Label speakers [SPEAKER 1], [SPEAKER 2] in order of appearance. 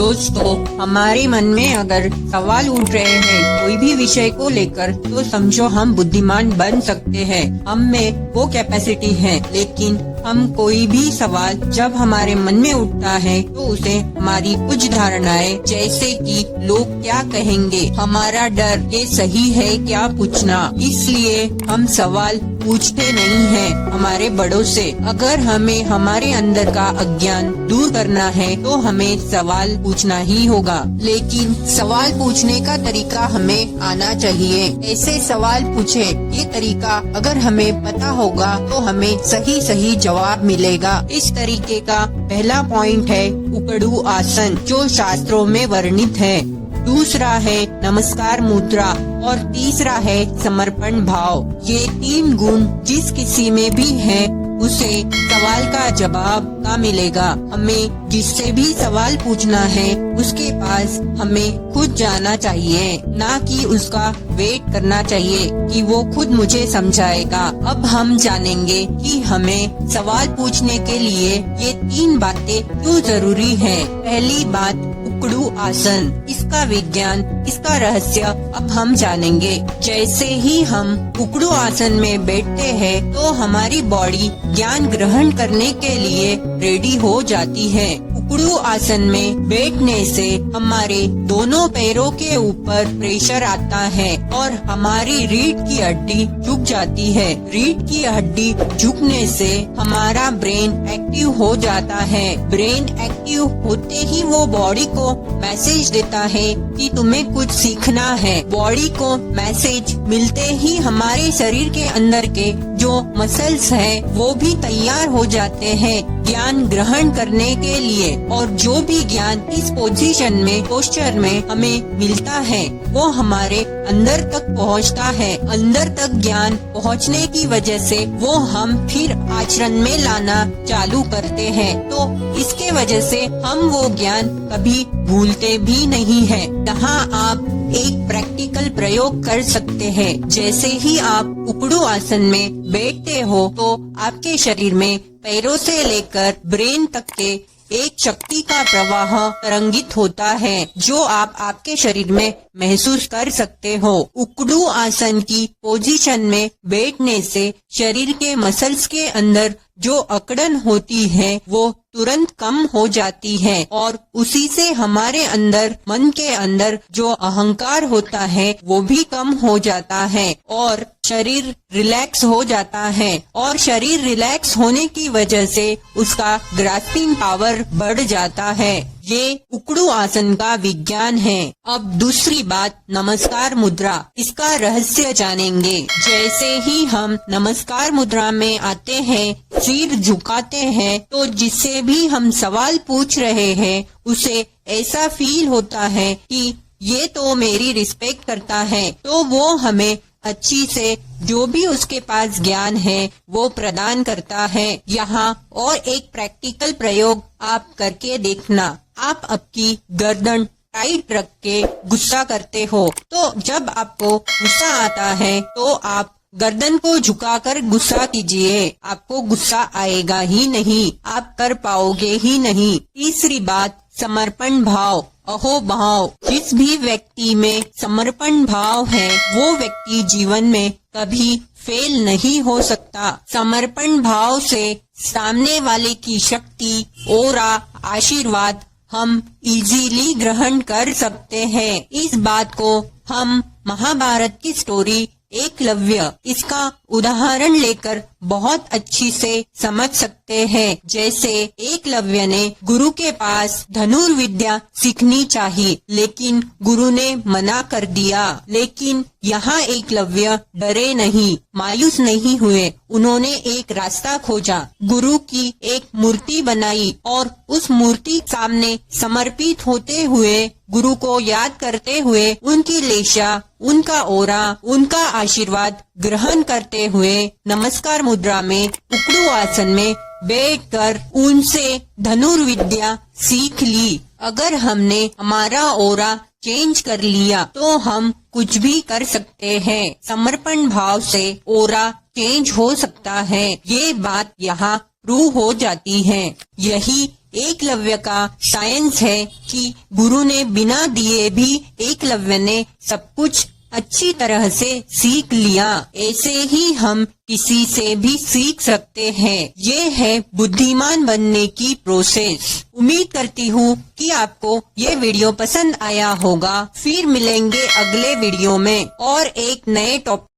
[SPEAKER 1] दोस्तों, हमारे मन में अगर सवाल उठ रहे हैं कोई भी विषय को लेकर, तो समझो हम बुद्धिमान बन सकते हैं। हम में वो कैपेसिटी है। लेकिन हम कोई भी सवाल जब हमारे मन में उठता है तो उसे हमारी कुछ धारणाएं, जैसे कि लोग क्या कहेंगे, हमारा डर, ये सही है क्या पूछना, इसलिए हम सवाल पूछते नहीं हैं हमारे बड़ों से। अगर हमें हमारे अंदर का अज्ञान दूर करना है तो हमें सवाल पूछना ही होगा। लेकिन सवाल पूछने का तरीका हमें आना चाहिए। ऐसे सवाल पूछे, ये तरीका अगर हमें पता होगा तो हमें सही सही जवाब मिलेगा। इस तरीके का पहला पॉइंट है उकड़ू आसन, जो शास्त्रों में वर्णित है। दूसरा है नमस्कार मुद्रा और तीसरा है समर्पण भाव। ये 3 गुण जिस किसी में भी है उसे सवाल का जवाब का मिलेगा। हमें जिससे भी सवाल पूछना है उसके पास हमें खुद जाना चाहिए, ना कि उसका वेट करना चाहिए कि वो खुद मुझे समझाएगा। अब हम जानेंगे कि हमें सवाल पूछने के लिए ये 3 बातें क्यों जरूरी है। पहली बात, उकड़ू आसन। इसका विज्ञान, इसका रहस्य अब हम जानेंगे। जैसे ही हम उकड़ू आसन में बैठते हैं तो हमारी बॉडी ज्ञान ग्रहण करने के लिए रेडी हो जाती है। उकड़ू आसन में बैठने से हमारे दोनों पैरों के ऊपर प्रेशर आता है और हमारी रीढ़ की हड्डी झुक जाती है। रीढ़ की हड्डी झुकने से हमारा ब्रेन एक्टिव हो जाता है। ब्रेन एक्टिव होते ही वो बॉडी को मैसेज देता है कि तुम्हें कुछ सीखना है। बॉडी को मैसेज मिलते ही हमारे शरीर के अंदर के जो मसल्स हैं वो भी तैयार हो जाते हैं ज्ञान ग्रहण करने के लिए। और जो भी ज्ञान इस पोजीशन में, पोस्चर में हमें मिलता है वो हमारे अंदर तक पहुंचता है। अंदर तक ज्ञान पहुंचने की वजह से वो हम फिर आचरण में लाना चालू करते हैं। तो इसके वजह से हम वो ज्ञान कभी भूलते भी नहीं है। यहाँ आप एक प्रैक्टिकल प्रयोग कर सकते हैं। जैसे ही आप उकड़ू आसन में बैठते हो तो आपके शरीर में पैरों से लेकर ब्रेन तक के एक शक्ति का प्रवाह तरंगित होता है, जो आप आपके शरीर में महसूस कर सकते हो। उकड़ू आसन की पोजीशन में बैठने से शरीर के मसल्स के अंदर जो अकड़न होती है वो तुरंत कम हो जाती है और उसी से हमारे अंदर, मन के अंदर जो अहंकार होता है वो भी कम हो जाता है और शरीर रिलैक्स हो जाता है। और शरीर रिलैक्स होने की वजह से उसका ग्रास्पिंग पावर बढ़ जाता है। ये उकड़ू आसन का विज्ञान है। अब दूसरी बात, नमस्कार मुद्रा। इसका रहस्य जानेंगे। जैसे ही हम नमस्कार मुद्रा में आते हैं, सिर झुकाते हैं, तो जिससे भी हम सवाल पूछ रहे हैं उसे ऐसा फील होता है कि ये तो मेरी रिस्पेक्ट करता है, तो वो हमें अच्छी से जो भी उसके पास ज्ञान है वो प्रदान करता है। यहाँ और एक प्रैक्टिकल प्रयोग आप करके देखना। आप आपकी गर्दन टाइट रख के गुस्सा करते हो, तो जब आपको गुस्सा आता है तो आप गर्दन को झुकाकर गुस्सा कीजिए। आपको गुस्सा आएगा ही नहीं, आप कर पाओगे ही नहीं। तीसरी बात, समर्पण भाव, अहोभाव। जिस भी व्यक्ति में समर्पण भाव है वो व्यक्ति जीवन में कभी फेल नहीं हो सकता। समर्पण भाव से सामने वाले की शक्ति, ओरा, आशीर्वाद हम इजीली ग्रहण कर सकते हैं। इस बात को हम महाभारत की स्टोरी एकलव्य, इसका उदाहरण लेकर बहुत अच्छी से समझ सकते हैं। जैसे एकलव्य ने गुरु के पास धनुर्विद्या सीखनी चाहिए, लेकिन गुरु ने मना कर दिया। लेकिन यहाँ एकलव्य डरे नहीं, मायूस नहीं हुए। उन्होंने एक रास्ता खोजा, गुरु की एक मूर्ति बनाई और उस मूर्ति सामने समर्पित होते हुए, गुरु को याद करते हुए, उनकी लेशा, उनका ओरा, उनका आशीर्वाद ग्रहण करते हुए नमस्कार मुद्रा में, उकड़ू आसन में बैठकर उनसे धनुर्विद्या सीख ली। अगर हमने हमारा ओरा चेंज कर लिया तो हम कुछ भी कर सकते हैं। समर्पण भाव से ओरा चेंज हो सकता है। ये बात यहाँ प्रूव हो जाती है। यही एकलव्य का साइंस है कि गुरु ने बिना दिए भी एकलव्य ने सब कुछ अच्छी तरह से सीख लिया। ऐसे ही हम किसी से भी सीख सकते हैं। ये है बुद्धिमान बनने की प्रोसेस। उम्मीद करती हूँ कि आपको ये वीडियो पसंद आया होगा। फिर मिलेंगे अगले वीडियो में और एक नए टॉपिक